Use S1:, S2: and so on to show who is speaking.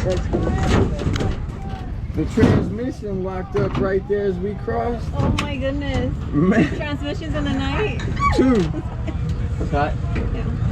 S1: The transmission locked up right there as we crossed.
S2: Oh my goodness.
S1: Man.
S2: Transmissions in the night.
S1: 2.
S3: Cut.
S2: Yeah.